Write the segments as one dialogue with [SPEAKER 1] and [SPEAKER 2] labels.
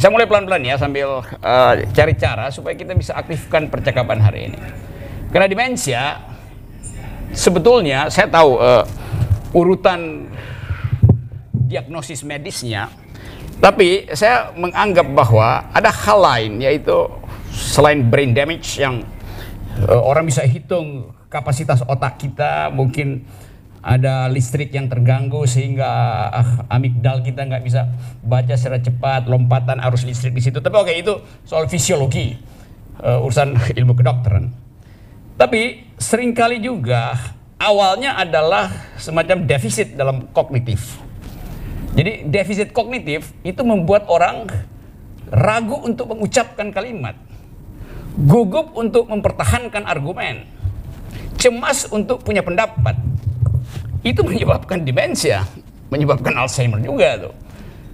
[SPEAKER 1] Saya mulai pelan-pelan ya sambil cari cara supaya kita bisa aktifkan percakapan hari ini. Karena demensia sebetulnya saya tahu urutan diagnosis medisnya, tapi saya menganggap bahwa ada hal lain, yaitu selain brain damage yang orang bisa hitung kapasitas otak kita, mungkin ada listrik yang terganggu sehingga amigdal kita nggak bisa baca secara cepat, lompatan arus listrik di situ. Tapi oke, itu soal fisiologi, urusan ilmu kedokteran. Tapi seringkali juga awalnya adalah semacam defisit dalam kognitif. Jadi defisit kognitif itu membuat orang ragu untuk mengucapkan kalimat, gugup untuk mempertahankan argumen, cemas untuk punya pendapat. Itu menyebabkan demensia, menyebabkan Alzheimer juga tuh.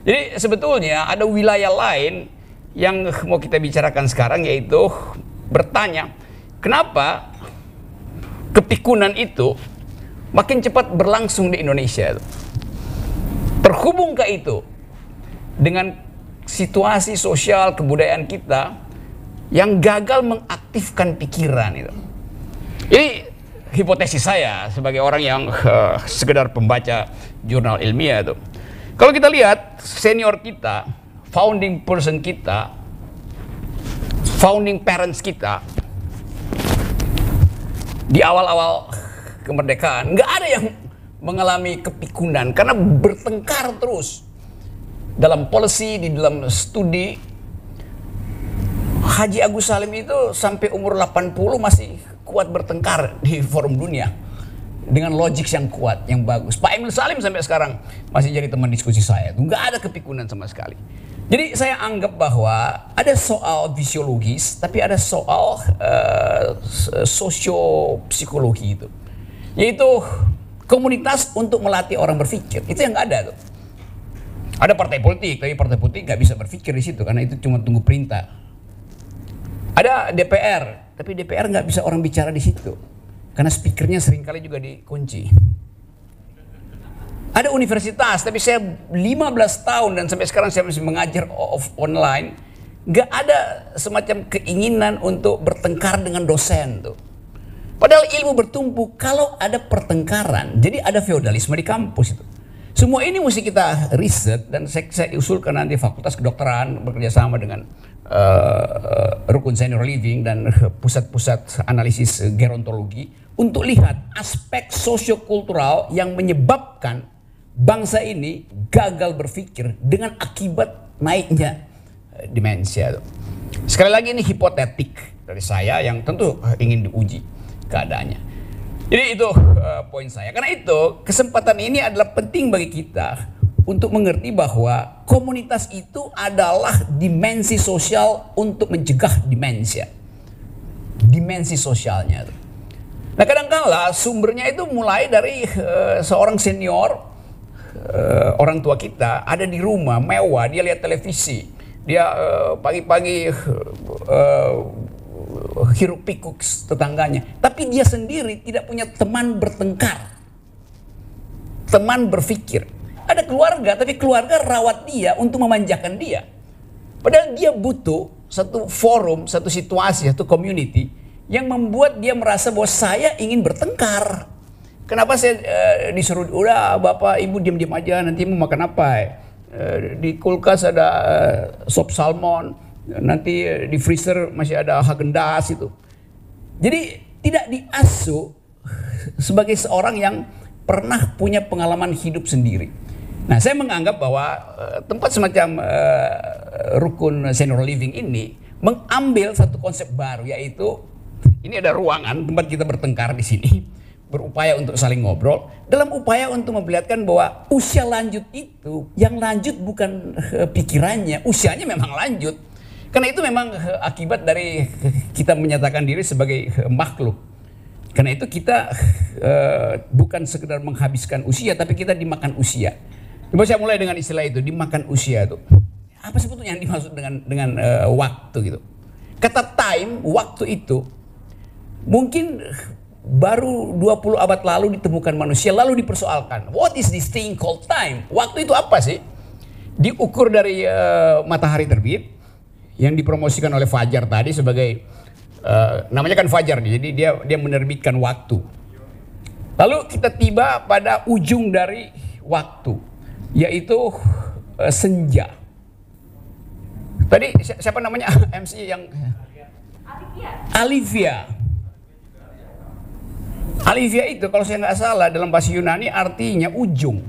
[SPEAKER 1] Jadi sebetulnya ada wilayah lain yang mau kita bicarakan sekarang, yaitu bertanya, kenapa kepikunan itu makin cepat berlangsung di Indonesia tuh. Terhubungkah itu dengan situasi sosial kebudayaan kita yang gagal mengaktifkan pikiran itu? Ini hipotesis saya sebagai orang yang sekedar pembaca jurnal ilmiah itu. Kalau kita lihat senior kita, founding person kita, founding parents kita, di awal-awal kemerdekaan nggak ada yang mengalami kepikunan karena bertengkar terus dalam policy, di dalam studi. Haji Agus Salim itu sampai umur 80 masih kuat bertengkar di forum dunia dengan logik yang kuat, yang bagus. Pak Emil Salim sampai sekarang masih jadi teman diskusi saya. Nggak ada kepikunan sama sekali. Jadi saya anggap bahwa ada soal fisiologis, tapi ada soal sosiopsikologi itu, yaitu komunitas untuk melatih orang berpikir. Itu yang nggak ada tuh. Ada partai politik, tapi partai politik nggak bisa berpikir di situ karena itu cuma tunggu perintah. Ada DPR, tapi DPR nggak bisa orang bicara di situ karena speakernya seringkali juga dikunci. Ada universitas, tapi saya 15 tahun dan sampai sekarang saya masih mengajar online, nggak ada semacam keinginan untuk bertengkar dengan dosen tuh. Padahal ilmu bertumbuh kalau ada pertengkaran, jadi ada feodalisme di kampus itu. Semua ini mesti kita riset dan saya usulkan nanti Fakultas Kedokteran bekerja sama dengan Rukun Senior Living dan pusat-pusat analisis gerontologi untuk lihat aspek sosiokultural yang menyebabkan bangsa ini gagal berpikir dengan akibat naiknya demensia. Sekali lagi ini hipotetik dari saya yang tentu ingin diuji keadaannya. Jadi itu poin saya. Karena itu kesempatan ini adalah penting bagi kita untuk mengerti bahwa komunitas itu adalah dimensi sosial untuk mencegah demensia. Dimensi sosialnya. Nah kadang-kala sumbernya itu mulai dari seorang senior, orang tua kita ada di rumah mewah, dia lihat televisi, dia pagi-pagi hiruk pikuk tetangganya, tapi dia sendiri tidak punya teman bertengkar, teman berpikir. Ada keluarga, tapi keluarga rawat dia untuk memanjakan dia. Padahal dia butuh satu forum, satu situasi, satu community yang membuat dia merasa bahwa saya ingin bertengkar. Kenapa saya disuruh, udah bapak ibu diam-diam aja, nanti mau makan apa? Di kulkas ada sop salmon, nanti di freezer masih ada Häagen-Dazs itu. Jadi tidak diasuh sebagai seorang yang pernah punya pengalaman hidup sendiri. Nah, saya menganggap bahwa tempat semacam Rukun Senior Living ini mengambil satu konsep baru, yaitu ini ada ruangan tempat kita bertengkar di sini, berupaya untuk saling ngobrol, dalam upaya untuk memperlihatkan bahwa usia lanjut itu, yang lanjut bukan pikirannya, usianya memang lanjut. Karena itu memang akibat dari kita menyatakan diri sebagai makhluk. Karena itu kita bukan sekedar menghabiskan usia, tapi kita dimakan usia. Coba saya mulai dengan istilah itu, dimakan usia itu. Apa sebetulnya yang dimaksud dengan waktu gitu? Kata time, waktu itu mungkin baru 20 abad lalu ditemukan manusia, lalu dipersoalkan. What is this thing called time? Waktu itu apa sih? diukur dari matahari terbit yang dipromosikan oleh Fajar tadi sebagai namanya kan Fajar nih, jadi dia menerbitkan waktu. Lalu kita tiba pada ujung dari waktu, yaitu senja. Tadi siapa namanya MC yang Alivia. Alivia itu kalau saya nggak salah dalam bahasa Yunani artinya ujung.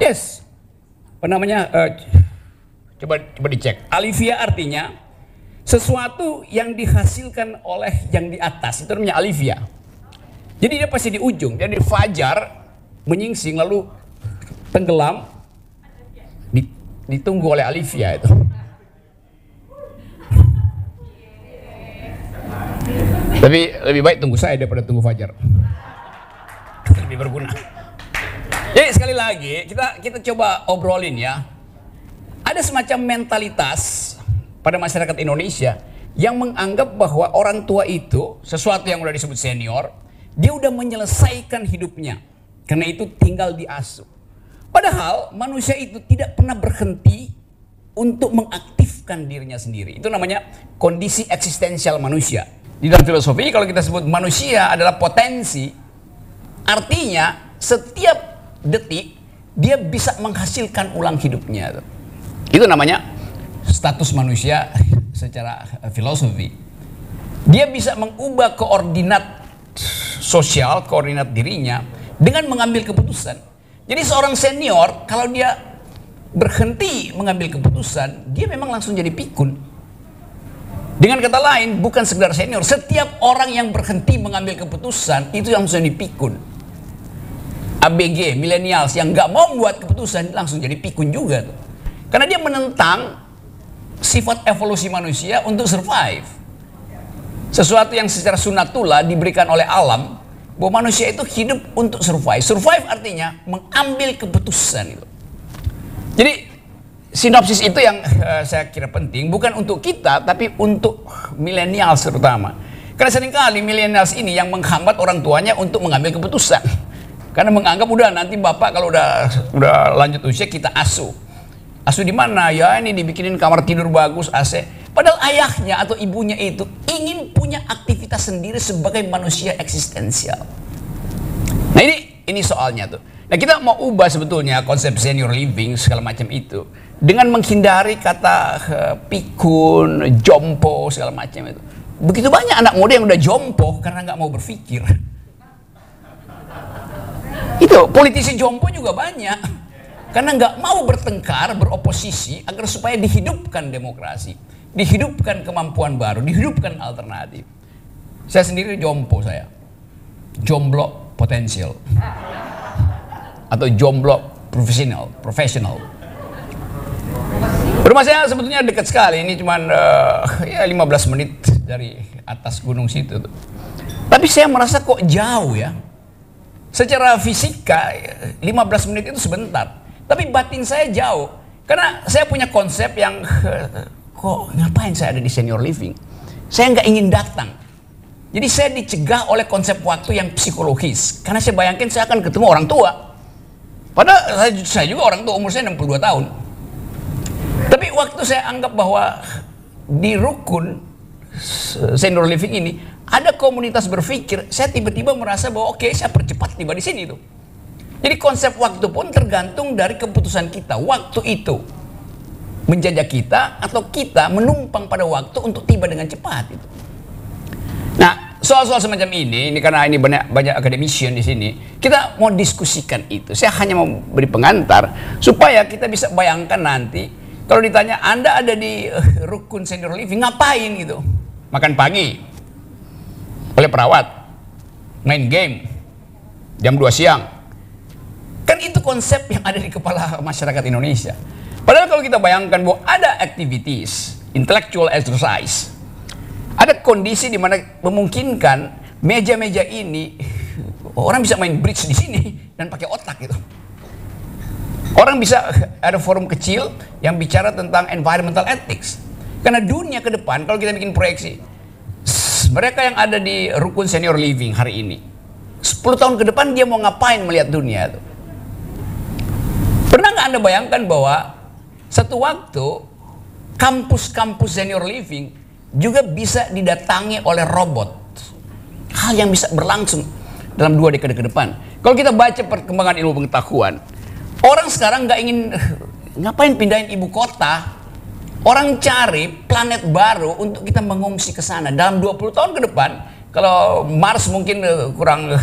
[SPEAKER 1] Yes. Apa namanya? Coba dicek. Alivia artinya sesuatu yang dihasilkan oleh yang di atas. Itu namanya alivia. Jadi dia pasti di ujung. Jadi fajar menyingsing lalu tenggelam ditunggu oleh alivia itu. Tapi lebih baik tunggu saya daripada tunggu fajar. Lebih berguna. Jadi sekali lagi kita coba obrolin ya. Ada semacam mentalitas pada masyarakat Indonesia yang menganggap bahwa orang tua itu sesuatu yang udah disebut senior, dia udah menyelesaikan hidupnya. Karena itu tinggal diasuh. Padahal manusia itu tidak pernah berhenti untuk mengaktifkan dirinya sendiri. Itu namanya kondisi eksistensial manusia. Di dalam filosofi kalau kita sebut manusia adalah potensi, artinya setiap detik dia bisa menghasilkan ulang hidupnya. Itu namanya status manusia secara filosofi. Dia bisa mengubah koordinat sosial, koordinat dirinya dengan mengambil keputusan. Jadi seorang senior kalau dia berhenti mengambil keputusan, dia memang langsung jadi pikun. Dengan kata lain, bukan sekedar senior, setiap orang yang berhenti mengambil keputusan itu langsung jadi pikun. ABG, millennials yang nggak mau membuat keputusan langsung jadi pikun juga tuh. Karena dia menentang sifat evolusi manusia untuk survive. Sesuatu yang secara sunatullah diberikan oleh alam, bahwa manusia itu hidup untuk survive. Survive artinya mengambil keputusan itu. Jadi sinopsis itu yang saya kira penting, bukan untuk kita tapi untuk millennials terutama. Karena seringkali millennials ini yang menghambat orang tuanya untuk mengambil keputusan. Karena menganggap udah nanti bapak kalau udah lanjut usia kita asuh. Asuh di mana? Ya ini dibikinin kamar tidur bagus, AC. Padahal ayahnya atau ibunya itu ingin punya aktivitas sendiri sebagai manusia eksistensial. Nah ini soalnya tuh. Nah kita mau ubah sebetulnya konsep senior living segala macam itu dengan menghindari kata pikun, jompo segala macam itu. Begitu banyak anak muda yang udah jompo karena nggak mau berpikir. Itu politisi jompo juga banyak karena nggak mau bertengkar, beroposisi agar supaya dihidupkan demokrasi, dihidupkan kemampuan baru, dihidupkan alternatif. Saya sendiri jompo, saya jomblo potensial atau jomblo profesional. Rumah saya sebetulnya dekat sekali, ini cuman ya 15 menit dari atas gunung situ tuh. Tapi saya merasa kok jauh ya. Secara fisika 15 menit itu sebentar, tapi batin saya jauh. Karena saya punya konsep yang kok ngapain saya ada di senior living? Saya nggak ingin datang. Jadi saya dicegah oleh konsep waktu yang psikologis. Karena saya bayangkan saya akan ketemu orang tua. Padahal saya juga orang tua, umur saya 62 tahun. Tapi waktu saya anggap bahwa di rukun senior living ini ada komunitas berpikir, saya tiba-tiba merasa bahwa oke, saya percepat tiba di sini tuh. Jadi konsep waktu pun tergantung dari keputusan kita. Waktu itu menjajah kita atau kita menumpang pada waktu untuk tiba dengan cepat itu. Nah, soal-soal semacam ini karena ini banyak akademisian di sini, kita mau diskusikan itu. Saya hanya mau beri pengantar supaya kita bisa bayangkan nanti kalau ditanya Anda ada di rukun senior living ngapain gitu? Makan pagi oleh perawat, main game jam 2 siang. Kan itu konsep yang ada di kepala masyarakat Indonesia. Padahal kalau kita bayangkan bahwa ada activities, intellectual exercise, ada kondisi di mana memungkinkan meja-meja ini orang bisa main bridge di sini dan pakai otak gitu. Orang bisa ada forum kecil yang bicara tentang environmental ethics. Karena dunia ke depan kalau kita bikin proyeksi, mereka yang ada di rukun senior living hari ini 10 tahun ke depan dia mau ngapain melihat dunia itu? Pernah nggak Anda bayangkan bahwa satu waktu kampus-kampus senior living juga bisa didatangi oleh robot. Hal yang bisa berlangsung dalam 2 dekade ke depan. Kalau kita baca perkembangan ilmu pengetahuan, orang sekarang nggak ingin ngapain pindahin ibu kota. Orang cari planet baru untuk kita mengungsi ke sana. Dalam 20 tahun ke depan, kalau Mars mungkin kurang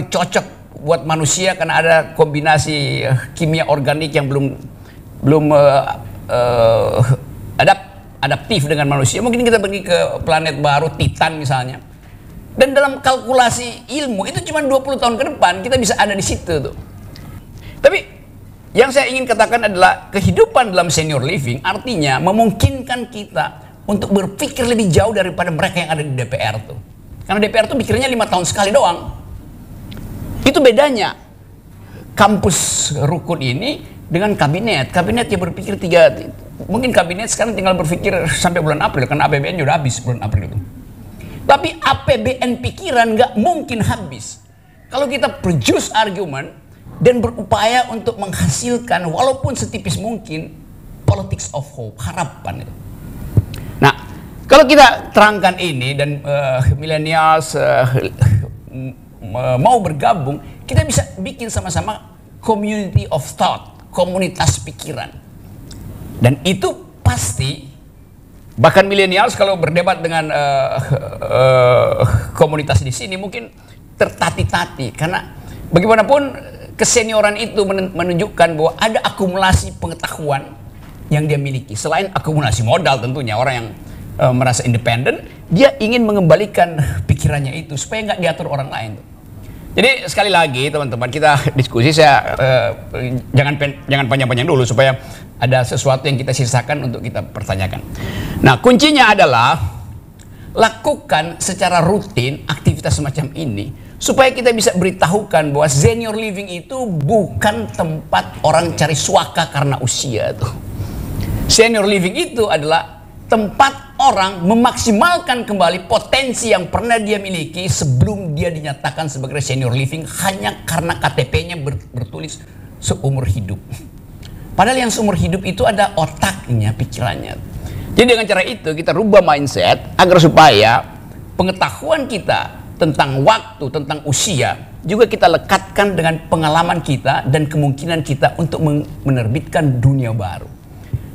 [SPEAKER 1] cocok buat manusia karena ada kombinasi kimia organik yang belum adaptif dengan manusia. Mungkin kita pergi ke planet baru, Titan misalnya. Dan dalam kalkulasi ilmu itu cuma 20 tahun ke depan kita bisa ada di situ tuh. Tapi yang saya ingin katakan adalah kehidupan dalam senior living artinya memungkinkan kita untuk berpikir lebih jauh daripada mereka yang ada di DPR tuh. Karena DPR tuh pikirnya 5 tahun sekali doang. Itu bedanya kampus rukun ini dengan kabinet. Kabinet yang berpikir mungkin kabinet sekarang tinggal berpikir sampai bulan April, karena APBN udah habis bulan April itu. Tapi APBN pikiran nggak mungkin habis. Kalau kita produce argument dan berupaya untuk menghasilkan walaupun setipis mungkin politics of hope, harapan itu. Nah, kalau kita terangkan ini dan millennials mau bergabung, kita bisa bikin sama-sama community of thought, komunitas pikiran. Dan itu pasti, bahkan millennials kalau berdebat dengan komunitas di sini mungkin tertati-tati, karena bagaimanapun kesenioran itu menunjukkan bahwa ada akumulasi pengetahuan yang dia miliki. Selain akumulasi modal tentunya, orang yang merasa independen, dia ingin mengembalikan pikirannya itu supaya nggak diatur orang lain. Jadi sekali lagi teman-teman, kita diskusi, saya jangan panjang-panjang dulu supaya ada sesuatu yang kita sisakan untuk kita pertanyakan. Nah, kuncinya adalah lakukan secara rutin aktivitas semacam ini supaya kita bisa beritahukan bahwa senior living itu bukan tempat orang cari suaka karena usia tuh. Senior living itu adalah tempat orang memaksimalkan kembali potensi yang pernah dia miliki sebelum dia dinyatakan sebagai senior living hanya karena KTP-nya bertulis seumur hidup. Padahal yang seumur hidup itu ada otaknya, pikirannya. Jadi dengan cara itu kita rubah mindset agar supaya pengetahuan kita tentang waktu, tentang usia juga kita lekatkan dengan pengalaman kita dan kemungkinan kita untuk menerbitkan dunia baru.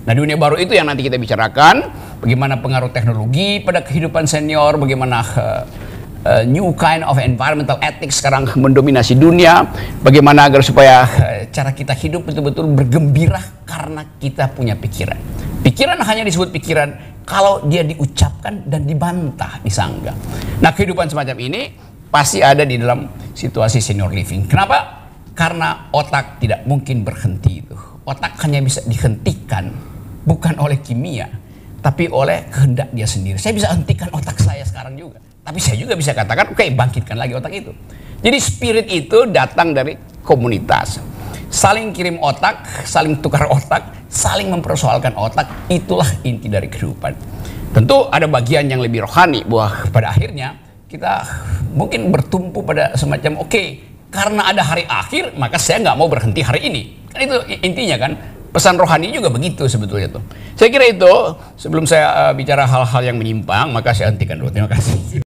[SPEAKER 1] Nah, dunia baru itu yang nanti kita bicarakan, bagaimana pengaruh teknologi pada kehidupan senior, bagaimana new kind of environmental ethics sekarang mendominasi dunia, bagaimana agar supaya cara kita hidup betul-betul bergembira karena kita punya pikiran. Pikiran hanya disebut pikiran kalau dia diucapkan dan dibantah, disanggah. Nah, kehidupan semacam ini pasti ada di dalam situasi senior living. Kenapa? Karena otak tidak mungkin berhenti itu. Otak hanya bisa dihentikan bukan oleh kimia, tapi oleh kehendak dia sendiri. Saya bisa hentikan otak saya sekarang juga, tapi saya juga bisa katakan, oke, bangkitkan lagi otak itu. Jadi spirit itu datang dari komunitas. Saling kirim otak, saling tukar otak, saling mempersoalkan otak, itulah inti dari kehidupan. Tentu ada bagian yang lebih rohani, bahwa pada akhirnya kita mungkin bertumpu pada semacam, oke, karena ada hari akhir, maka saya nggak mau berhenti hari ini. Kan itu intinya kan, pesan rohani juga begitu sebetulnya tuh. Saya kira itu, sebelum saya bicara hal-hal yang menyimpang, maka saya hentikan dulu. Terima kasih.